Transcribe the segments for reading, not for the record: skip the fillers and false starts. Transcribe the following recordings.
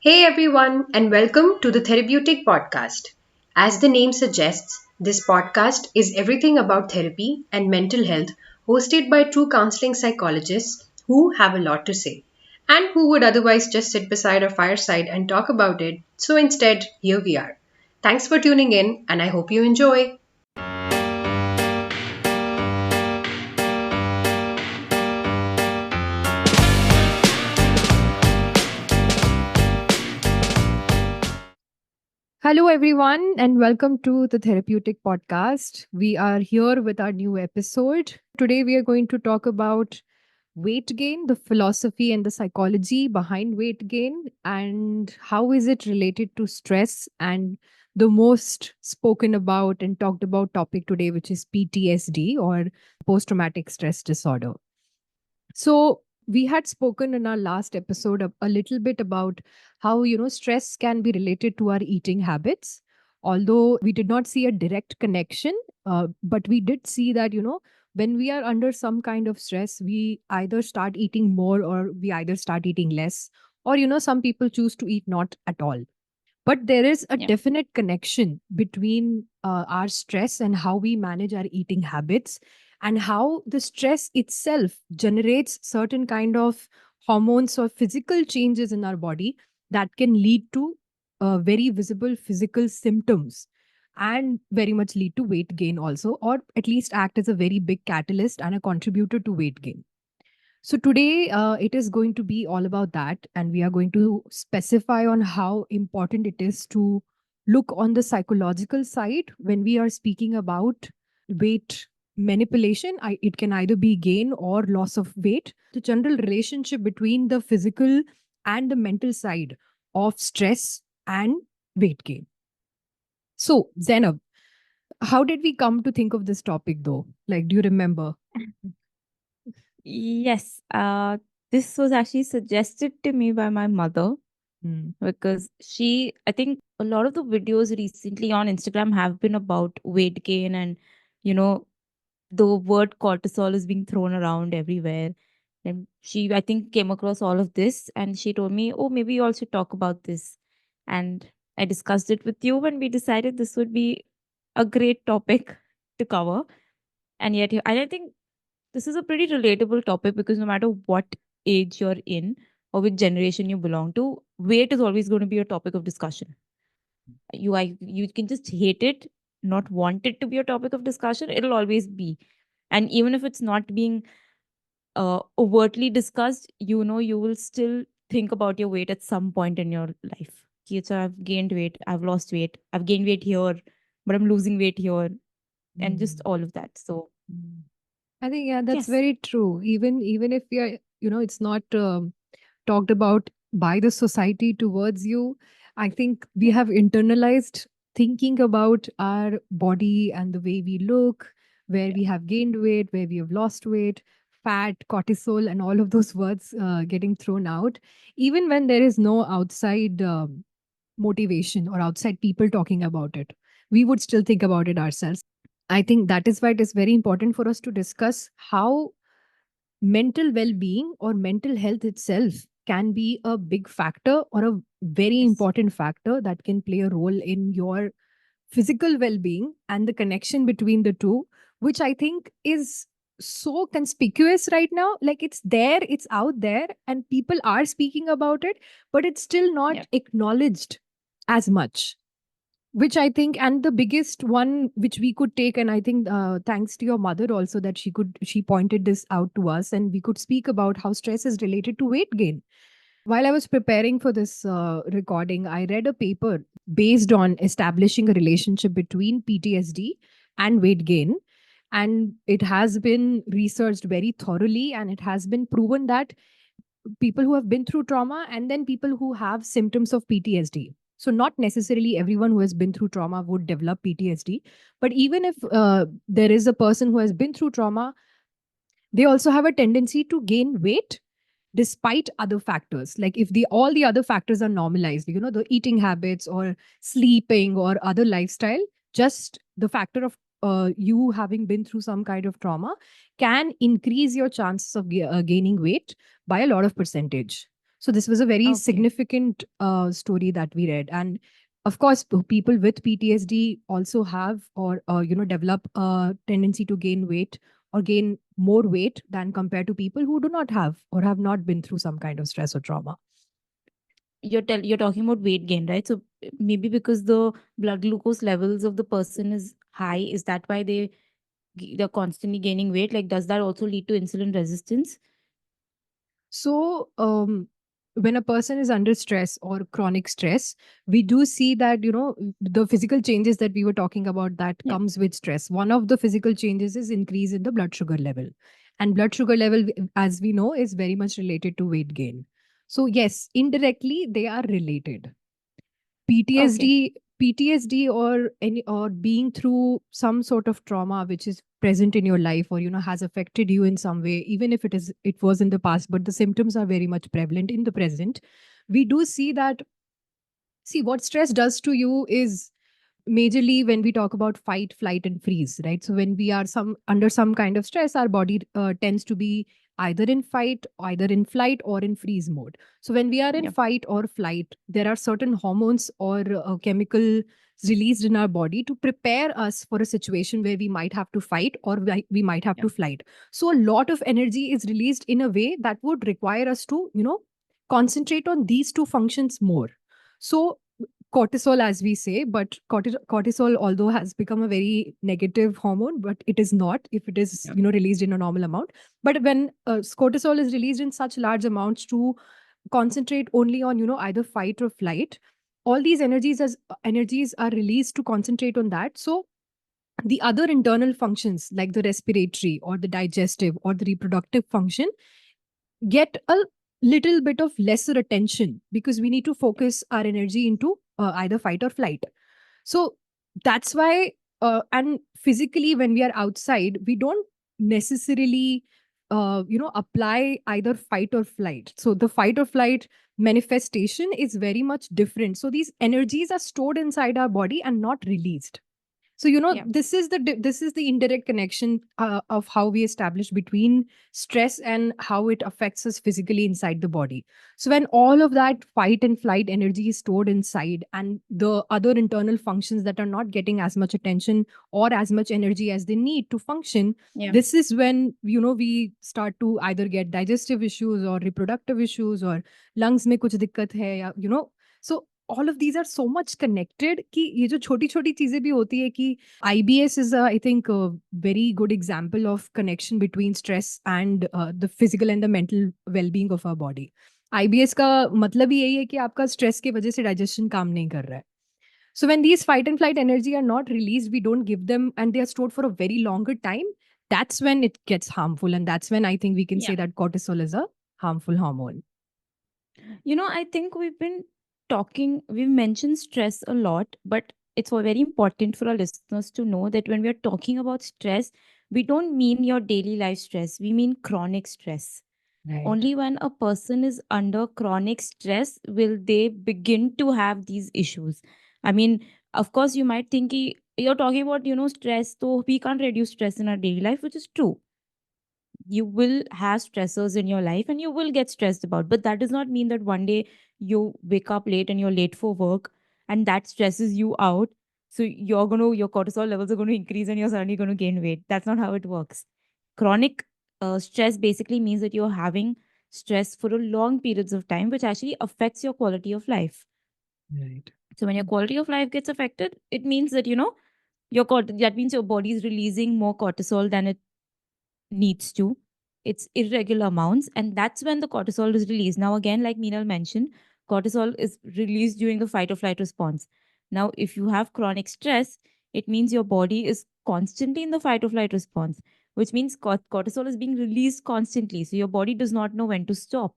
Hey everyone, and welcome to the Therapeutic Podcast. As the name suggests, this podcast is everything about therapy and mental health, hosted by two counseling psychologists who have a lot to say and who would otherwise just sit beside a fireside and talk about it. So instead, here we are. Thanks for tuning in, and I hope you enjoy. Hello, everyone, and welcome to the Therapeutic Podcast. We are here with our new episode. Today, we are going to talk about weight gain, the philosophy and the psychology behind weight gain, and how is it related to stress and the most spoken about and talked about topic today, which is PTSD or post traumatic stress disorder. So, we had spoken in our last episode a little bit about how, stress can be related to our eating habits. Although we did not see a direct connection, but we did see that, when we are under some kind of stress, we either start eating more or we either start eating less, or, some people choose to eat not at all. But there is a Yeah. definite connection between our stress and how we manage our eating habits, and how the stress itself generates certain kind of hormones or physical changes in our body that can lead to very visible physical symptoms, and very much lead to weight gain also, or at least act as a very big catalyst and a contributor to weight gain. So today, it is going to be all about that, and we are going to specify on how important it is to look on the psychological side when we are speaking about weight manipulation. It can either be gain or loss of weight. The general relationship between the physical and the mental side of stress and weight gain. So, Zainab, how did we come to think of this topic though? Like, do you remember? Yes, this was actually suggested to me by my mother Hmm. because I think a lot of the videos recently on Instagram have been about weight gain and, you know, the word cortisol is being thrown around everywhere. And I think, came across all of this and she told me, oh, maybe you all should talk about this. And I discussed it with you and we decided this would be a great topic to cover. And yet, and I think this is a pretty relatable topic because no matter what age you're in or which generation you belong to, weight is always going to be a topic of discussion. You can just hate it, not want it to be a topic of discussion. It'll always be, and even if it's not being overtly discussed, you will still think about your weight at some point in your life. Okay, so I've gained weight, I've lost weight, I've gained weight here, but I'm losing weight here, and just Hmm. all of that. So Hmm. I think yeah, that's yes, very true. Even if we are, it's not talked about by the society towards you. I think we yeah, have internalized thinking about our body and the way we look, where yeah, we have gained weight, where we have lost weight, fat, cortisol, and all of those words getting thrown out, even when there is no outside motivation or outside people talking about it. We would still think about it ourselves. I think that is why it is very important for us to discuss how mental well being or mental health itself can be a big factor or a very yes, important factor that can play a role in your physical well being, and the connection between the two, which I think is so conspicuous right now. Like it's there, it's out there, and people are speaking about it, but it's still yeah. not acknowledged as much, which I think, and the biggest one which we could take, and I think thanks to your mother also, that she pointed this out to us, and we could speak about how stress is related to weight gain. While I was preparing for this recording, I read a paper based on establishing a relationship between PTSD and weight gain, and it has been researched very thoroughly, and it has been proven that people who have been through trauma and then people who have symptoms of PTSD. So, not necessarily everyone who has been through trauma would develop PTSD, but even if there is a person who has been through trauma, they also have a tendency to gain weight despite other factors. Like if the all the other factors are normalized, the eating habits or sleeping or other lifestyle, just the factor of you having been through some kind of trauma can increase your chances of gaining weight by a lot of percentage. So this was a very Okay. significant story that we read. And of course, people with PTSD also have or develop a tendency to gain weight or gain more weight than compared to people who do not have or have not been through some kind of stress or trauma. You're talking about weight gain, right? So maybe because the blood glucose levels of the person is high, is that why they're constantly gaining weight? Like, does that also lead to insulin resistance? So, when a person is under stress or chronic stress, we do see that, the physical changes that we were talking about that Yeah. comes with stress. One of the physical changes is increase in the blood sugar level. And blood sugar level, as we know, is very much related to weight gain. So, yes, indirectly, they are related. Okay. PTSD or any or being through some sort of trauma which is present in your life or has affected you in some way, even if it was in the past, but the symptoms are very much prevalent in the present. We do see that, see, what stress does to you is majorly when we talk about fight, flight, and freeze, right? So when we are some under some kind of stress, our body tends to be either in fight, either in flight, or in freeze mode. So when we are in Yeah. fight or flight, there are certain hormones or chemical released in our body to prepare us for a situation where we might have to fight or we might have Yeah. to flight. So a lot of energy is released in a way that would require us to concentrate on these two functions more. So cortisol, as we say, but cortisol, although has become a very negative hormone, but it is not if it is Yeah. released in a normal amount. But when cortisol is released in such large amounts to concentrate only on either fight or flight, all these energies are released to concentrate on that. So the other internal functions like the respiratory or the digestive or the reproductive function get a little bit of lesser attention because we need to focus our energy into either fight or flight. So that's why, and physically, when we are outside, we don't necessarily, apply either fight or flight. So the fight or flight manifestation is very much different. So these energies are stored inside our body and not released. So Yeah. this is the indirect connection of how we establish between stress and how it affects us physically inside the body. So when all of that fight and flight energy is stored inside and the other internal functions that are not getting as much attention or as much energy as they need to function, Yeah. this is when we start to either get digestive issues or reproductive issues or lungs में कुछ दिक्कत है या so all of these are so much connected कि ये जो छोटी छोटी चीजें भी होती है कि IBS is I think a very good example of connection between stress and the physical and the mental well-being of our body. IBS का मतलब ही यही है कि आपका स्ट्रेस की वजह से डाइजेशन काम नहीं कर रहा है. So when these fight and flight energy are not released, we don't give them and they are stored for a very longer time. That's when it gets harmful, and that's when I think we can Yeah. say that cortisol is a harmful hormone. I think we've mentioned stress a lot, but it's very important for our listeners to know that when we are talking about stress, we don't mean your daily life stress, we mean chronic stress. Right. Only when a person is under chronic stress will they begin to have these issues. I mean, of course, you might think you're talking about, stress, so we can't reduce stress in our daily life, which is true. You will have stressors in your life and you will get stressed about, but that does not mean that one day you wake up late and you're late for work and that stresses you out, so your cortisol levels are going to increase and you're suddenly going to gain weight. That's not how it works. Chronic stress basically means that you're having stress for a long periods of time, which actually affects your quality of life. Right. So when your quality of life gets affected, it means that that means your body is releasing more cortisol than it needs to. It's irregular amounts, and that's when the cortisol is released. Now, again, like Meenal mentioned, cortisol is released during the fight or flight response. Now, if you have chronic stress, it means your body is constantly in the fight or flight response, which means cortisol is being released constantly. So your body does not know when to stop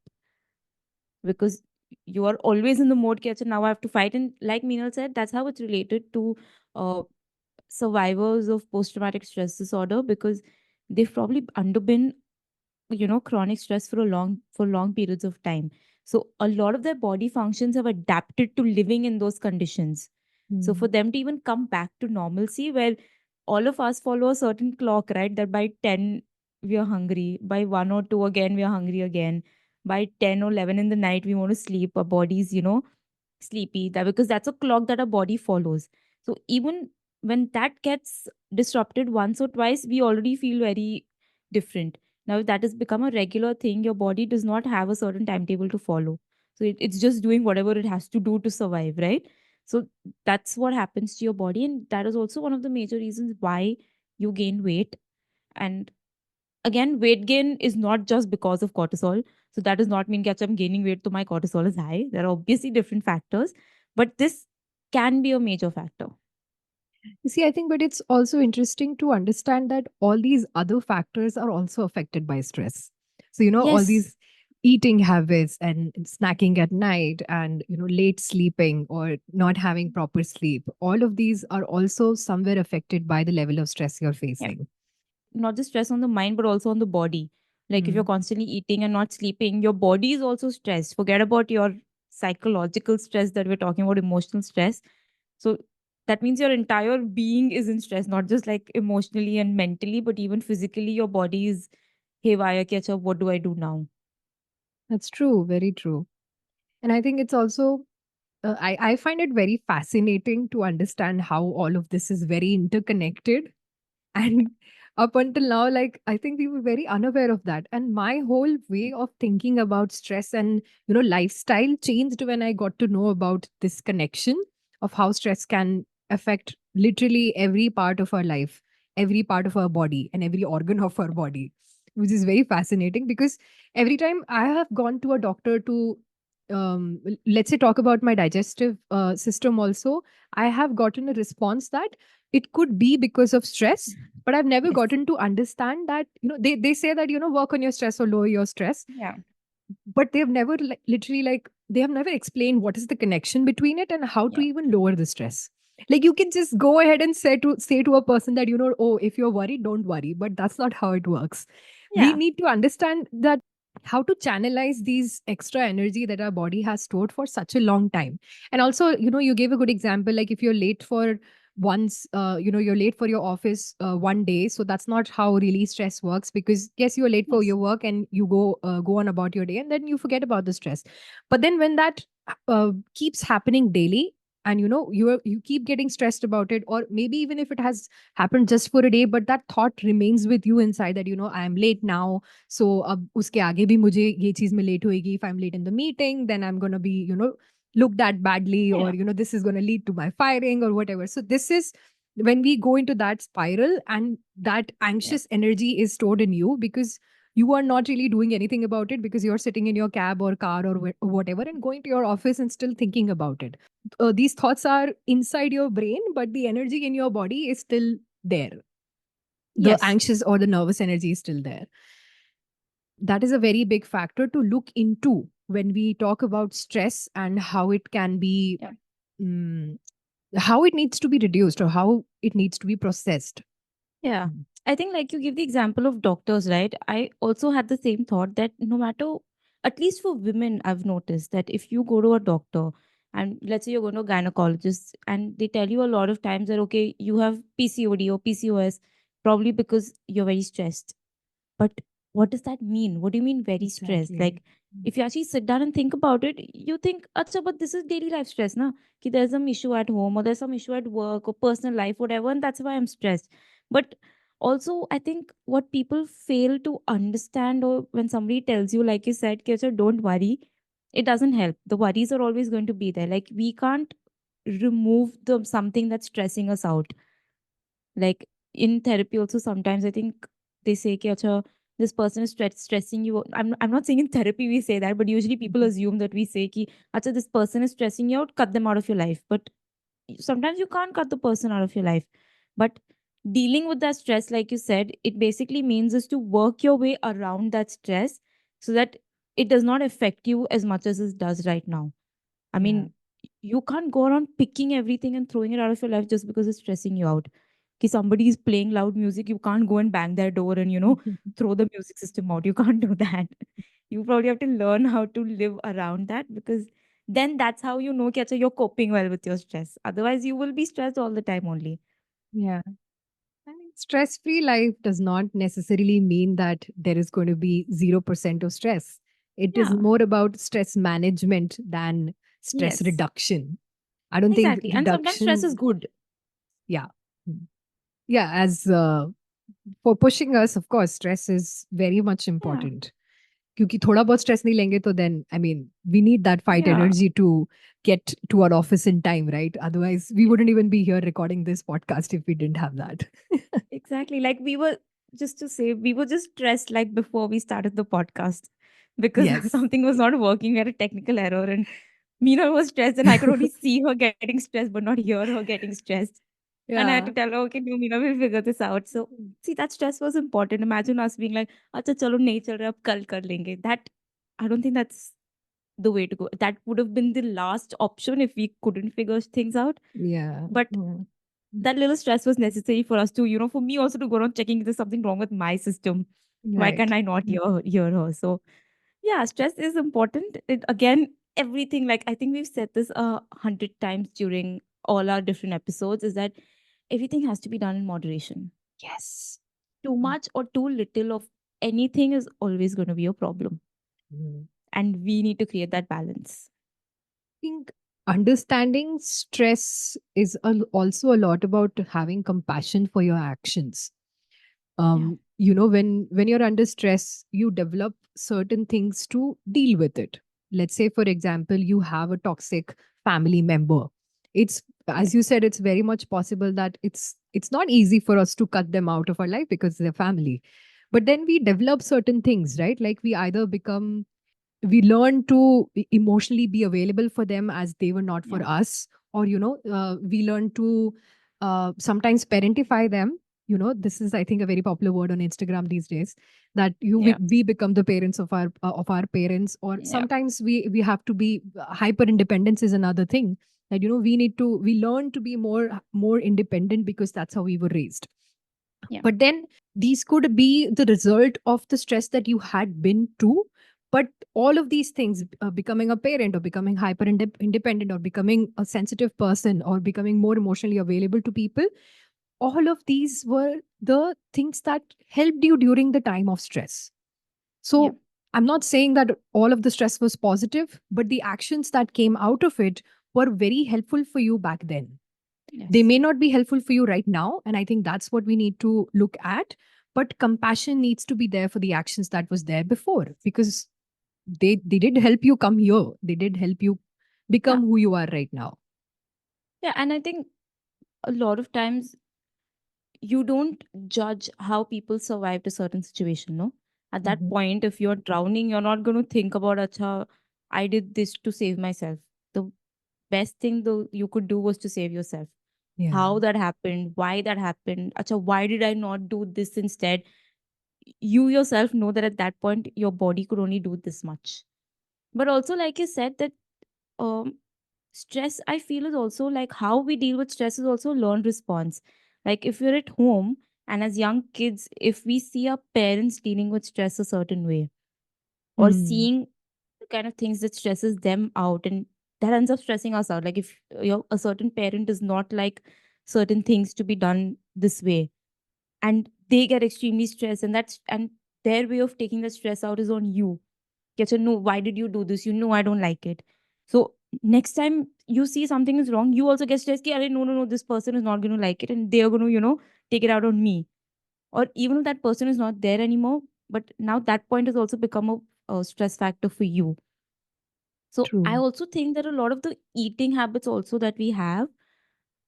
because you are always in the mode catch and now I have to fight. And like Meenal said, that's how it's related to uh, survivors of post-traumatic stress disorder because they've probably underbeen chronic stress for long periods of time. So a lot of their body functions have adapted to living in those conditions. So for Mm. them to even come back to normalcy, where all of us follow a certain clock, right, that by 10 we are hungry, by 1 or 2 again we are hungry again, by 10 or 11 in the night we want to sleep, our bodies, sleepy, that because that's a clock that our body follows. So even when that gets disrupted once or twice, we already feel very different. Now if that has become a regular thing, your body does not have a certain timetable to follow. So it's just doing whatever it has to do to survive, right? So that's what happens to your body, and that is also one of the major reasons why you gain weight. And again, weight gain is not just because of cortisol. So that does not mean that I'm gaining weight, so my cortisol is high. There are obviously different factors, but this can be a major factor. You see, I think, but it's also interesting to understand that all these other factors are also affected by stress. So, all Yes. these eating habits and snacking at night and, late sleeping or not having proper sleep, all of these are also somewhere affected by the level of stress you're Yeah. facing. Not just stress on the mind, but also on the body. Like if you're Mm. constantly eating and not sleeping, your body is also stressed. Forget about your psychological stress that we're talking about, emotional stress. So that means your entire being is in stress, not just like emotionally and mentally, but even physically, your body is haywire. Ki, "Acha, what do I do now?" That's true, very true. And I think it's also, I find it very fascinating to understand how all of this is very interconnected. And up until now, like, I think we were very unaware of that. And my whole way of thinking about stress and, lifestyle changed when I got to know about this connection of how stress can affect literally every part of our life, every part of our body, and every organ of our body, which is very fascinating because every time I have gone to a doctor to, let's say, talk about my digestive system also, I have gotten a response that it could be because of stress, but I've never Yes. gotten to understand that, they say that, work on your stress or lower your stress, Yeah. but they've never literally like they have never explained what is the connection between it and how to Yeah. even lower the stress. Like you can just go ahead and say to a person that, oh, if you're worried, don't worry, but that's not how it works. We Yeah. need to understand that how to channelize these extra energy that our body has stored for such a long time. And also, you gave a good example, like if you're late for once, you're late for your office one day, so that's not how really stress works, because yes, you're late for Yes. your work and you go on about your day and then you forget about the stress. But then when that keeps happening daily, and you keep getting stressed about it, or maybe even if it has happened just for a day, but that thought remains with you inside that, I am late now, so ab uske aage bhi mujhe ye cheez mein late hoegi. If I'm late in the meeting, then I'm going to be, looked at badly, or Yeah. this is going to lead to my firing or whatever. So this is when we go into that spiral, and that Yeah. anxious energy is stored in you because you are not really doing anything about it, because you're sitting in your cab or car or whatever and going to your office and still thinking about it. These thoughts are inside your brain, but the energy in your body is still there. The Yes. anxious or the nervous energy is still there. That is a very big factor to look into when we talk about stress and how it can be, Yeah. mm, how it needs to be reduced or how it needs to be processed. Yeah. Mm. I think, like you give the example of doctors, right? I also had the same thought that no matter, at least for women, I've noticed that if you go to a doctor and let's say you're going to a gynecologist and they tell you a lot of times that, okay, you have PCOD or PCOS, probably because you're very stressed. But what does that mean? What do you mean very stressed? Exactly. Like, if you actually sit down and think about it, you think, acha, but this is daily life stress, na? Ki there's some issue at home or there's some issue at work or personal life, whatever, and that's why I'm stressed. But also, I think what people fail to understand, or when somebody tells you, like you said, ki, acha, don't worry, it doesn't help. The worries are always going to be there. Like, we can't remove the something that's stressing us out. Like in therapy also, sometimes I think they say कि अच्छा, this person is stressing you. I'm not saying in therapy we say that, but usually people Mhm. assume that we say कि अच्छा, this person is stressing you out, cut them out of your life. But sometimes you can't cut the person out of your life. But dealing with that stress, like you said, it basically means is to work your way around that stress so that it does not affect you as much as it does right now. I Yeah. mean, you can't go around picking everything and throwing it out of your life just because it's stressing you out. Ki somebody is playing loud music, you can't go and bang their door and, throw the music system out. You can't do that. You probably have to learn how to live around that, because then that's how you know कि अच्छा, you're coping well with your stress. Otherwise, you will be stressed all the time only. Yeah. I mean, stress-free life does not necessarily mean that there is going to be 0% of stress. It is Yeah. more about stress management than stress Yes. reduction. I don't think Exactly. And sometimes stress is reduction, good. yeah. Mm. Yeah, as for pushing us, of course, stress is very much Yeah. important. क्योंकि थोड़ा बहुत stress नहीं लेंगे तो then I mean we need that fight Yeah. energy to get to our office in time, right? Otherwise we wouldn't even be here recording this podcast if we didn't have that. Exactly. Like we were, just to say, we were just stressed like before we started the podcast because Yes. something was not working. We had a technical error, and Meena was stressed, and I could only see her getting stressed but not hear her getting stressed. And I had to Yeah. tell her, okay, no, Meena, we'll figure this out. So, see, that stress was important. Imagine us being like, acha, chalo, nahi chal raha, ab kal kar lenge. That, I don't think that's the way to go. That would have been the last option if we couldn't figure things out. Yeah. But Mm. that little stress was necessary for us to, for me also to go on checking if there's something wrong with my system. Why can Right. I not hear her? So yeah, stress is important. It, again, everything, like I think we've said this 100 times during all our different episodes, is that everything has to be done in moderation. Yes. Too much or too little of anything is always going to be a problem, Mm. and we need to create that balance. Think understanding stress is also a lot about having compassion for your actions. Yeah. When you're under stress, you develop certain things to deal with it. Let's say, for example, you have a toxic family member. It's, as Yes. you said, it's very much possible that it's not easy for us to cut them out of our life because they're family. But then we develop certain things, right? Like we learn to emotionally be available for them as they were not for Yeah. us, or we learn to sometimes parentify them. This is, I think, a very popular word on Instagram these days, that Yeah. we become the parents of our parents, or Yeah. sometimes we have to be hyper independence is another thing, that we learn to be more independent because that's how we were raised. Yeah. But then these could be the result of the stress that you had been to. But all of these things, becoming a parent, or becoming hyper independent, or becoming a sensitive person, or becoming more emotionally available to people, all of these were the things that helped you during the time of stress. Yeah. So I'm not saying that all of the stress was positive, but the actions that came out of it were very helpful for you back then. They Yes. may not be helpful for you right now, and I think that's what we need to look at. But compassion needs to be there for the actions that was there before, because they did help you come here. They did help you Yeah. become who you are right now. Yeah. And I think a lot of times you don't judge how people survived a certain situation, no? At that Mhm. point, if you're drowning, you're not going to think about, acha, I did this to save myself. The best thing though you could do was to save yourself. Yeah. How that happened, why that happened, acha, why did I not do this instead? You yourself know that at that point, your body could only do this much. But also, like you said, that um, stress, I feel, is also like how we deal with stress is also learned response. Like if you're at home and as young kids, if we see our parents dealing with stress a certain way, or Hmm. seeing the kind of things that stresses them out, and that ends up stressing us out. Like if a certain parent does not like certain things to be done this way, and they get extremely stressed, and their way of taking the stress out is on you. Get to know, why did you do this? You know I don't like it. So next time you see something is wrong, you also get stressed. Ki, "Arey, no, no, no, this person is not going to like it, and they are going to, take it out on me." Or even if that person is not there anymore, but now that point has also become a stress factor for you. So I True. also think that a lot of the eating habits also that we have,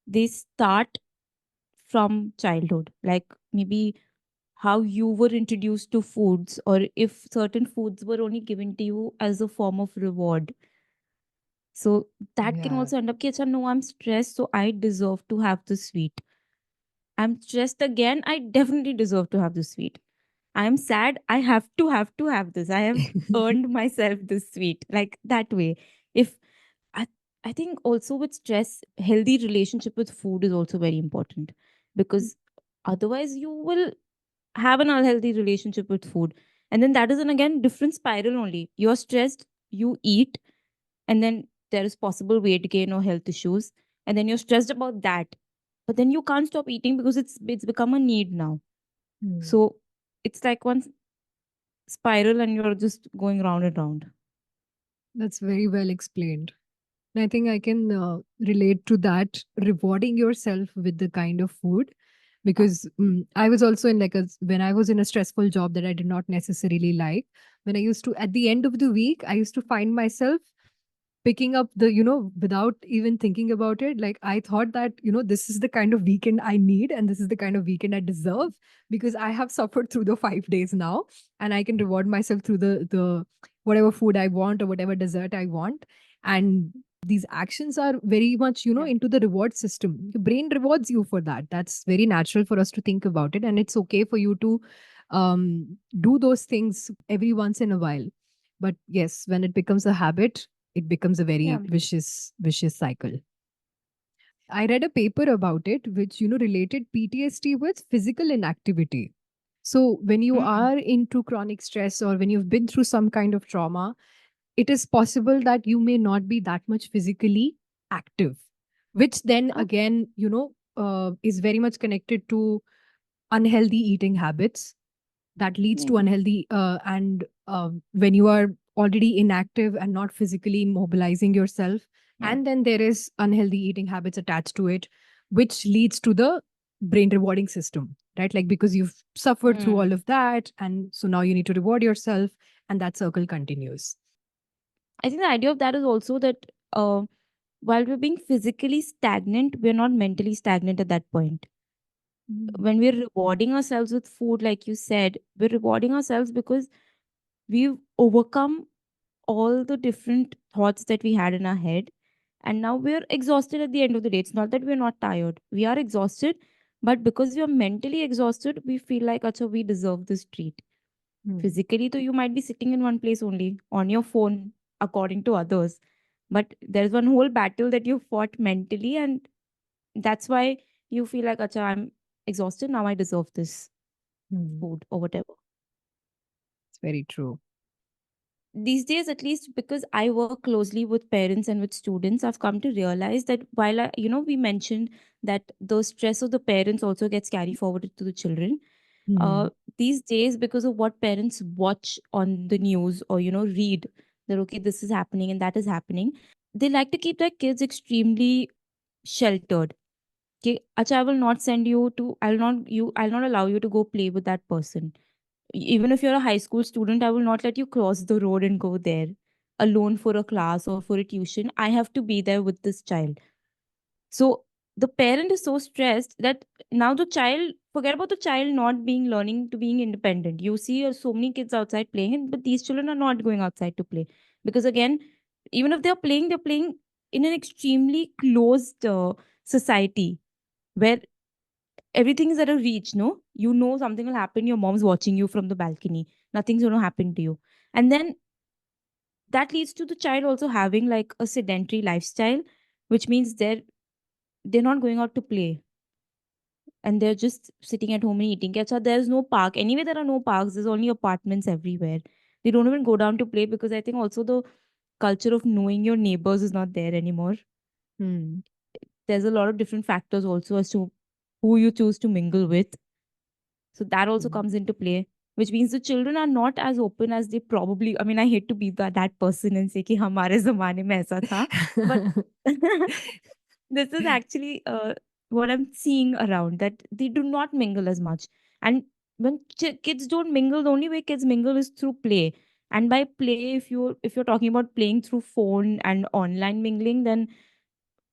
they start from childhood. Like maybe how you were introduced to foods, or if certain foods were only given to you as a form of reward. So that can Yeah. also end up, "Ki, acha, no, I'm stressed, so I deserve to have the sweet. I'm stressed again, I definitely deserve to have the sweet. I'm sad, I have to have this. I have earned myself this sweet." Like that way. If I, I think also with stress, healthy relationship with food is also very important, because otherwise you will have an unhealthy relationship with food, and then that is an again different spiral only. You're stressed, you eat, and then there is possible weight gain or health issues, and then you're stressed about that, but then you can't stop eating because it's become a need now. Hmm. So it's like once spiral and you're just going round and round. That's very well explained. And I think I can relate to that, rewarding yourself with the kind of food. Because I was also in when I was in a stressful job that I did not necessarily like, when I used to, at the end of the week, I used to find myself picking up without even thinking about it, like I thought that this is the kind of weekend I need and this is the kind of weekend I deserve, because I have suffered through the 5 days now, and I can reward myself through the whatever food I want or whatever dessert I want. And these actions are very much Yeah. into the reward system. Your brain rewards you for that. That's very natural for us to think about it, and it's okay for you to do those things every once in a while. But yes, when it becomes a habit, it becomes a Yeah. very vicious cycle. I read a paper about it which related PTSD with physical inactivity. So when you Mm. are into chronic stress or when you've been through some kind of trauma, it is possible that you may not be that much physically active, which then Oh. again is very much connected to unhealthy eating habits that leads to Maybe. unhealthy and when you are already inactive and not physically mobilizing yourself, Yeah. and then there is unhealthy eating habits attached to it, which leads to the brain rewarding system, right? Like because you've suffered through all Mm. of that, and so now you need to reward yourself, and that circle continues. I think the idea of that is also that uh, while we're being physically stagnant, we're not mentally stagnant at that point. Mm. When we're rewarding ourselves with food, like you said, we're rewarding ourselves because we've overcome all the different thoughts that we had in our head. And now we're exhausted at the end of the day. It's not that we're not tired, we are exhausted, but because we are mentally exhausted, we feel like, acha, we deserve this treat. Mm. Physically, though, you might be sitting in one place only on your phone, according to others. But there's one whole battle that you fought mentally, and that's why you feel like, acha, I'm exhausted. Now I deserve this Mm. food or whatever. It's very true. These days, at least because I work closely with parents and with students, I've come to realize that while we mentioned that the stress of the parents also gets carried forward to the children. Mm. uh, these days, because of what parents watch on the news or read, that okay, this is happening and that is happening, they like to keep their kids extremely sheltered. Okay, acha, I will not send you to, I'll not allow you to go play with that person. Even if you're a high school student, I will not let you cross the road and go there alone for a class or for a tuition. I have to be there with this child. So the parent is so stressed that now the child, forget about the child not being learning to being independent. You see so many kids outside playing, but these children are not going outside to play because again, even if they're playing in an extremely closed society where everything is at a reach. No, something will happen. Your mom's watching you from the balcony. Nothing's going to happen to you, and then that leads to the child also having like a sedentary lifestyle, which means they're not going out to play and they're just sitting at home and eating. Kacha, there's no park. Anyway, there are no parks. There's only apartments everywhere. They don't even go down to play because I think also the culture of knowing your neighbors is not there anymore. Mm. There's a lot of different factors also as to who you choose to mingle with. So that also Mm. comes into play, which means the children are not as open as they probably. I mean, I hate to be that person and say कि हमारे ज़माने में ऐसा था, but this is actually what I'm seeing around, that they do not mingle as much. And when kids don't mingle, the only way kids mingle is through play. And by play, if you're talking about playing through phone and online mingling, then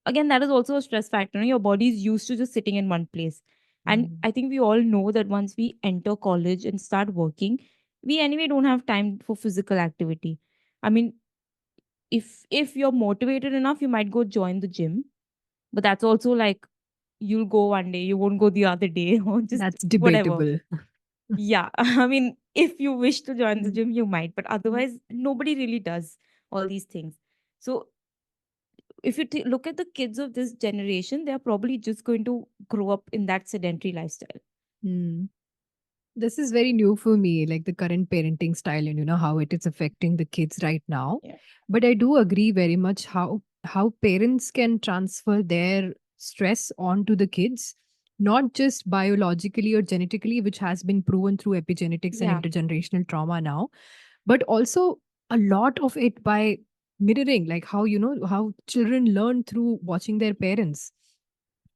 again that is also a stress factor. Your body is used to just sitting in one place. And Mm. I think we all know that once we enter college and start working, we anyway don't have time for physical activity. I mean, if you're motivated enough, you might go join the gym, but that's also like you'll go one day, you won't go the other day, or just That's whatever. debatable. Yeah, I mean, if you wish to join the Mm. gym, you might, but otherwise nobody really does all these things. So if you look at the kids of this generation, they're probably just going to grow up in that sedentary lifestyle. Mm. This is very new for me, like the current parenting style and how it is affecting the kids right now. Yeah. But I do agree very much how parents can transfer their stress onto the kids. not just biologically or genetically, which has been proven through epigenetics and Yeah. intergenerational trauma now, but also a lot of it by mirroring, like how, how children learn through watching their parents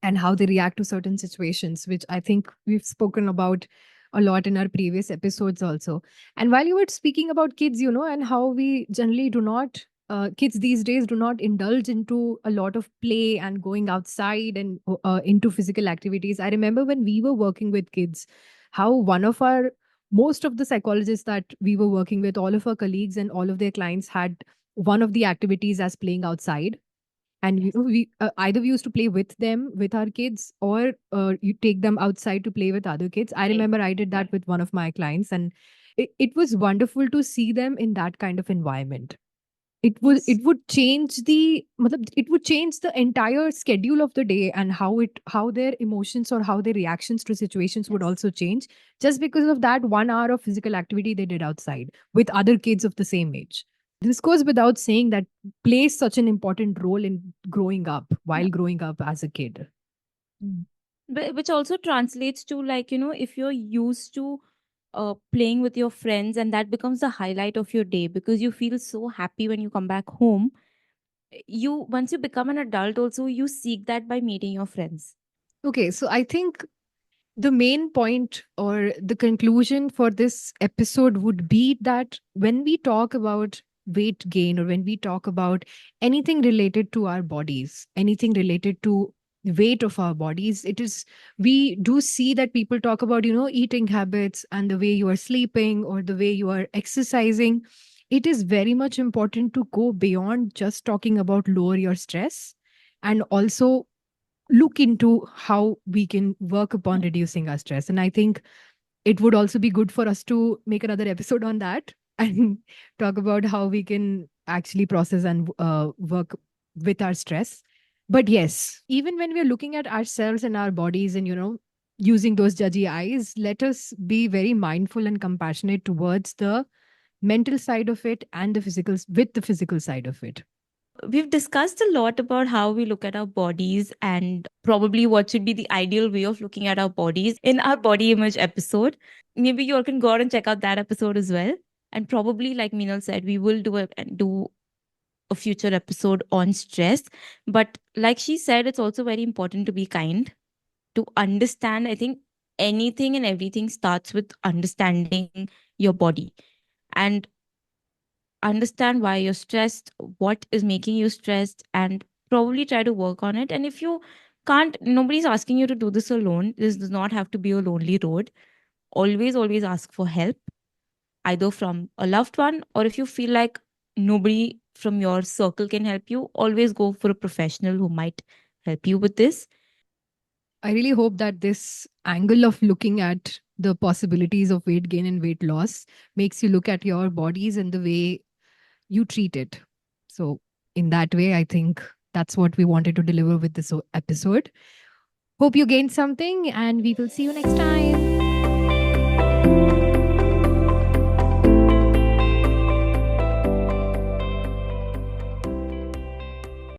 and how they react to certain situations, which I think we've spoken about a lot in our previous episodes also. And while you were speaking about kids, and how we generally do not, kids these days do not indulge into a lot of play and going outside and into physical activities. I remember when we were working with kids, how one of our most of the psychologists that we were working with, all of our colleagues and all of their clients had one of the activities as playing outside. And Yes. we either we used to play with them with our kids, or you take them outside to play with other kids. I Right. remember I did that with one of my clients, and it was wonderful to see them in that kind of environment. Yes. It would change it would change the entire schedule of the day, and how their emotions or how their reactions to situations would Yes. also change, just because of that 1 hour of physical activity they did outside with other kids of the same age. This goes without saying that plays such an important role in growing up, Yeah. while growing up as a kid. Mm. But which also translates to, like, if you're used to playing with your friends, and that becomes the highlight of your day because you feel so happy when you come back home. You Once you become an adult also, you seek that by meeting your friends. Okay, so I think the main point or the conclusion for this episode would be that when we talk about weight gain, or when we talk about anything related to our bodies, anything related to the weight of our bodies, it is, we do see that people talk about, eating habits and the way you are sleeping or the way you are exercising. It is very much important to go beyond just talking about lower your stress, and also look into how we can work upon reducing our stress. And I think it would also be good for us to make another episode on that and talk about how we can actually process and work with our stress. But yes, even when we're looking at ourselves and our bodies and, using those judgy eyes, let us be very mindful and compassionate towards the mental side of it and the physical, with the physical side of it. We've discussed a lot about how we look at our bodies and probably what should be the ideal way of looking at our bodies in our body image episode. Maybe you all can go out and check out that episode as well. And probably, like Meenal said, we will do a future episode on stress. But like she said, it's also very important to be kind, to understand. I think anything and everything starts with understanding your body, and understand why you're stressed, what is making you stressed, and probably try to work on it. And if you can't, nobody's asking you to do this alone. This does not have to be a lonely road. Always ask for help, either from a loved one, or if you feel like nobody from your circle can help you, always go for a professional who might help you with this. I really hope that this angle of looking at the possibilities of weight gain and weight loss makes you look at your bodies and the way you treat it. So, in that way, I think that's what we wanted to deliver with this episode. Hope you gained something, and we will see you next time.